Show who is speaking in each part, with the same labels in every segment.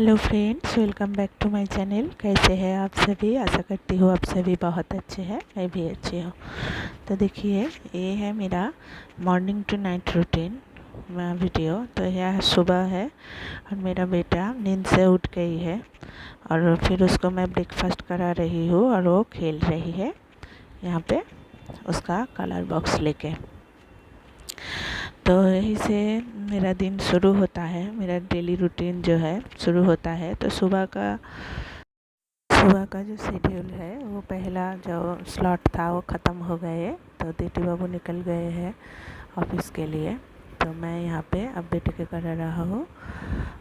Speaker 1: Hello friends, welcome back to my channel. कैसे हैं आप सभी? आशा करती हूँ आप सभी बहुत अच्छे हैं, मैं भी अच्छी हूँ। तो देखिए, ये है मेरा morning to night routine video. तो यह सुबह है और मेरा बेटा नींद से उठ गई है और फिर उसको मैं ब्रेकफास्ट करा रही हूँ और वो खेल रही है यहाँ पे उसका कलर बॉक्स लेके। तो यहीं से मेरा दिन शुरू होता है, मेरा डेली रूटीन जो है शुरू होता है। तो सुबह का जो शेड्यूल है, वो पहला जो स्लॉट था वो ख़त्म हो गए। तो दीदी बाबू निकल गए हैं ऑफिस के लिए। तो मैं यहाँ पे अब बेटे के कर रहा हूँ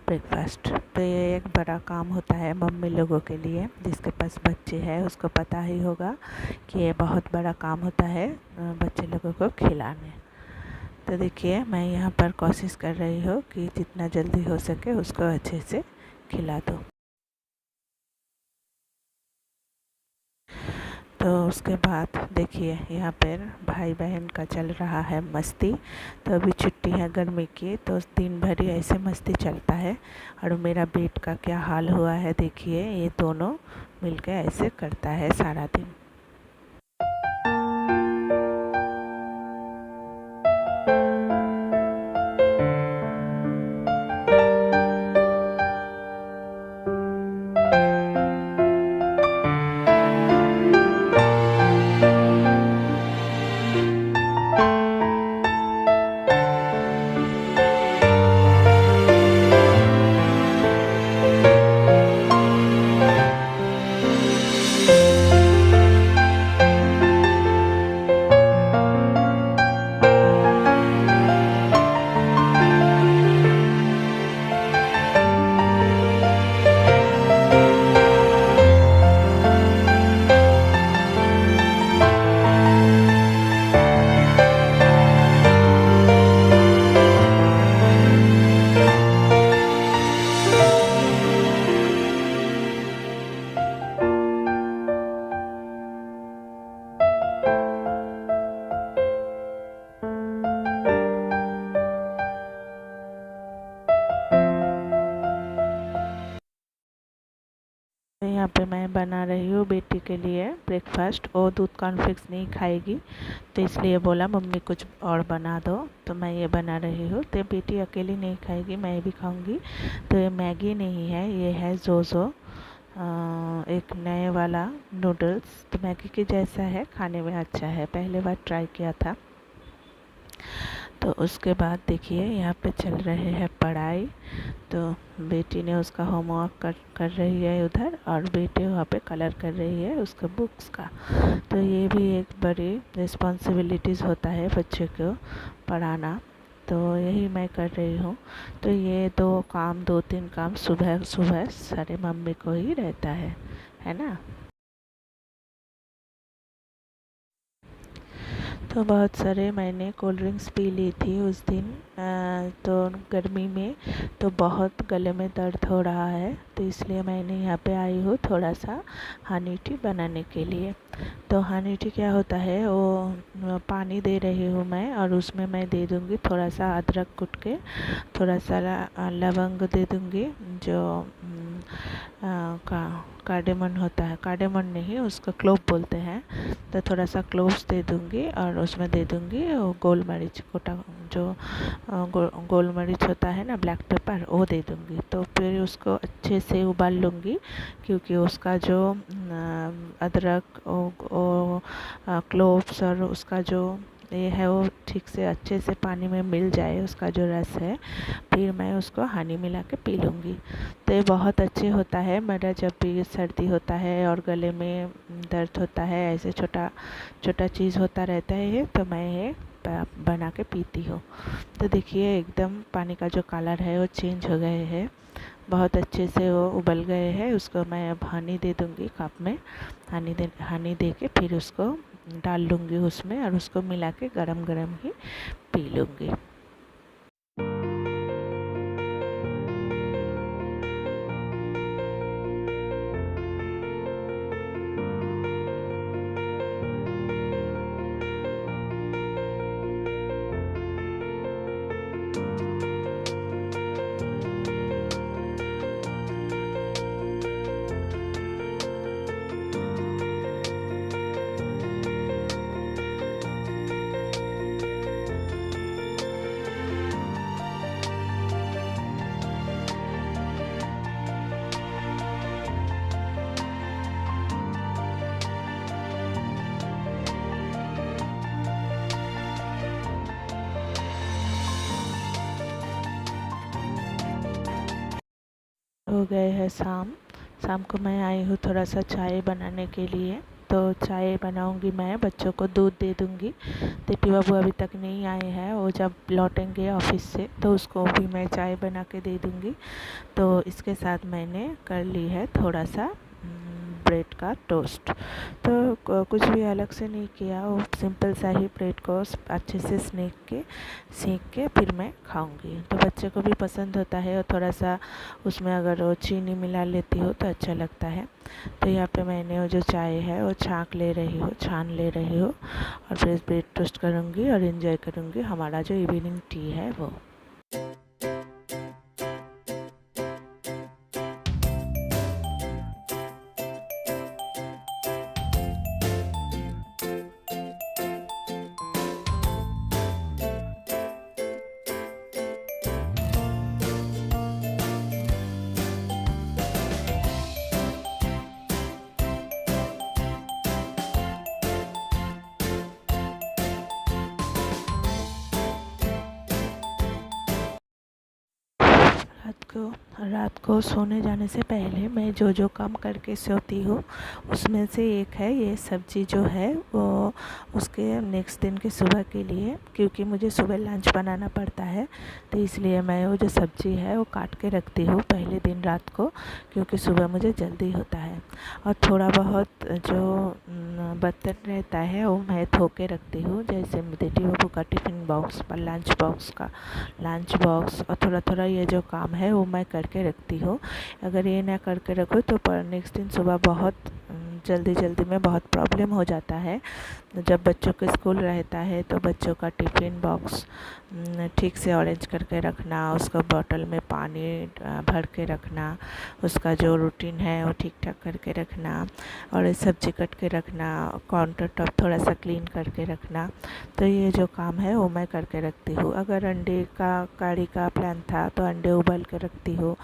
Speaker 1: ब्रेकफास्ट। तो ये एक बड़ा काम होता है मम्मी लोगों के लिए। जिसके पास बच्चे हैं उसको पता ही होगा कि ये बहुत बड़ा काम होता है बच्चे लोगों को खिलाने। तो देखिए, मैं यहाँ पर कोशिश कर रही हूँ कि जितना जल्दी हो सके उसको अच्छे से खिला दूँ। तो उसके बाद देखिए, यहाँ पर भाई बहन का चल रहा है मस्ती। तो अभी छुट्टी है गर्मी की, तो दिन भर ही ऐसे मस्ती चलता है। और मेरा बेट का क्या हाल हुआ है देखिए, ये दोनों मिलकर ऐसे करता है सारा दिन। यहाँ पे मैं बना रही हूँ बेटी के लिए ब्रेकफास्ट। वो दूध कॉर्नफ्लेक्स नहीं खाएगी, तो इसलिए बोला मम्मी कुछ और बना दो। तो मैं ये बना रही हूँ। तो बेटी अकेली नहीं खाएगी, मैं भी खाऊंगी। तो ये मैगी नहीं है, ये है जोजो, एक नए वाला नूडल्स। तो मैगी के जैसा है, खाने में अच्छा है, पहले बार ट्राई किया था। तो उसके बाद देखिए, यहाँ पे चल रहे हैं पढ़ाई। तो बेटी ने उसका होमवर्क कर रही है उधर, और बेटे वहाँ पे कलर कर रही है उसका बुक्स का। तो ये भी एक बड़ी रिस्पॉन्सिबिलिटीज़ होता है बच्चे को पढ़ाना। तो यही मैं कर रही हूँ। तो ये दो तीन काम सुबह सुबह सारे मम्मी को ही रहता है ना। तो बहुत सारे मैंने कोल्ड ड्रिंक्स पी ली थी उस दिन। तो गर्मी में तो बहुत गले में दर्द हो रहा है, तो इसलिए मैंने यहाँ पे आई हूँ थोड़ा सा हनी टी बनाने के लिए। तो हनी टी क्या होता है, वो पानी दे रही हूँ मैं, और उसमें मैं दे दूँगी थोड़ा सा अदरक कूट के, थोड़ा सा लवंग दे दूँगी, जो कार्डेमन होता है, कार्डेमन नहीं उसको क्लोव बोलते हैं। तो थोड़ा सा क्लोव्स दे दूँगी, और उसमें दे दूँगी वो गोल मरीच कोटा, जो गोल मरीच होता है ना, ब्लैक पेपर, वो दे दूँगी। तो फिर उसको अच्छे से उबाल लूँगी, क्योंकि उसका जो अदरक क्लोव्स और उसका जो ये है वो ठीक से अच्छे से पानी में मिल जाए, उसका जो रस है, फिर मैं उसको हनी मिला के पी लूँगी। तो ये बहुत अच्छे होता है। मेरा जब भी सर्दी होता है और गले में दर्द होता है, ऐसे छोटा छोटा चीज़ होता रहता है ये, तो मैं ये बना के पीती हूँ। तो देखिए, एकदम पानी का जो कलर है वो चेंज हो गए हैं, बहुत अच्छे से वो उबल गए हैं। उसको मैं अब हनी दे दूँगी कप में। हनी दे के फिर उसको डाल लूँगी उसमें, और उसको मिला के गरम गरम ही पी लूँगी। हो गए हैं शाम। शाम को मैं आई हूँ थोड़ा सा चाय बनाने के लिए। तो चाय बनाऊंगी, मैं बच्चों को दूध दे दूंगी। दीपी बाबू अभी तक नहीं आए हैं, वो जब लौटेंगे ऑफिस से तो उसको भी मैं चाय बना के दे दूंगी। तो इसके साथ मैंने कर ली है थोड़ा सा ब्रेड का टोस्ट। तो कुछ भी अलग से नहीं किया, वो सिंपल सा ही ब्रेड को अच्छे से सेक के फिर मैं खाऊंगी। तो बच्चे को भी पसंद होता है, और थोड़ा सा उसमें अगर वो चीनी मिला लेती हो तो अच्छा लगता है। तो यहाँ पे मैंने वो जो चाय है वो छान ले रही हूँ, और फिर ब्रेड टोस्ट करूँगी और इन्जॉय करूँगी हमारा जो इवनिंग टी है वो। रात को सोने जाने से पहले मैं जो काम करके सोती हूँ उसमें से एक है ये सब्ज़ी जो है वो उसके नेक्स्ट दिन के सुबह के लिए, क्योंकि मुझे सुबह लंच बनाना पड़ता है। तो इसलिए मैं वो जो सब्ज़ी है वो काट के रखती हूँ पहले दिन रात को, क्योंकि सुबह मुझे जल्दी होता है। और थोड़ा बहुत जो बर्तन रहता है वो मैं धो के रखती हूँ, जैसे बेटी बाबू का टिफ़िन बॉक्स पर लंच बॉक्स और थोड़ा थोड़ा ये जो काम है वो मैं करके रखती हूँ। अगर ये ना करके रखो तो पर नेक्स्ट दिन सुबह बहुत जल्दी में बहुत प्रॉब्लम हो जाता है। जब बच्चों के स्कूल रहता है तो बच्चों का टिफ़िन बॉक्स ठीक से अरेंज करके रखना, उसका बॉटल में पानी भर के रखना, उसका जो रूटीन है वो ठीक ठाक करके रखना, और सब्जी कट के रखना, काउंटर टॉप थोड़ा सा क्लीन करके रखना। तो ये जो काम है वो मैं करके रखती हूँ। अगर अंडे का कढ़ी का प्लान था तो अंडे उबाल के रखती हूँ,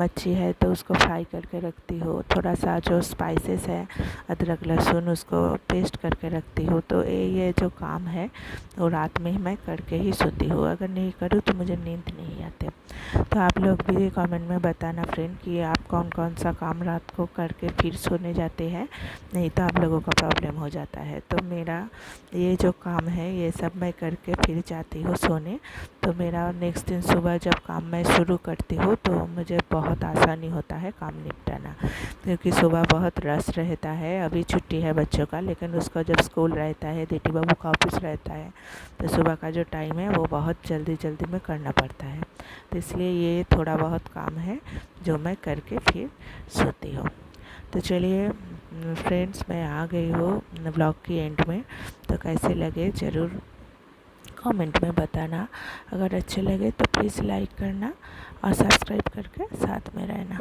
Speaker 1: मच्छी है तो उसको फ्राई करके रखती हूँ, थोड़ा सा जो स्पाइसेस है अदरक लहसुन उसको पेस्ट करके रखती हूँ। तो ये जो काम है वो रात में ही मैं करके ही सोती हूँ, अगर नहीं करूँ तो मुझे नींद नहीं आते। तो आप लोग भी कमेंट में बताना फ्रेंड कि आप कौन कौन सा काम रात को करके फिर सोने जाते हैं, नहीं तो आप लोगों का प्रॉब्लम हो जाता है। तो मेरा ये जो काम है ये सब मैं करके फिर जाती हूँ सोने। तो मेरा नेक्स्ट दिन सुबह जब काम मैं शुरू करती हूँ तो मुझे बहुत आसानी होता है काम निपटाना, क्योंकि सुबह बहुत रश रहता है। अभी छुट्टी है बच्चों का, लेकिन उसका जब स्कूल रहता है, बेटी बाबू का ऑफिस रहता है, तो सुबह का जो टाइम है वो बहुत जल्दी में करना पड़ता है। तो इसलिए ये थोड़ा बहुत काम है जो मैं करके फिर सोती हूँ। तो चलिए फ्रेंड्स, मैं आ गई हूँ ब्लॉग की एंड में। तो कैसे लगे ज़रूर कमेंट में बताना। अगर अच्छे लगे तो प्लीज़ लाइक करना और सब्सक्राइब करके साथ में रहना।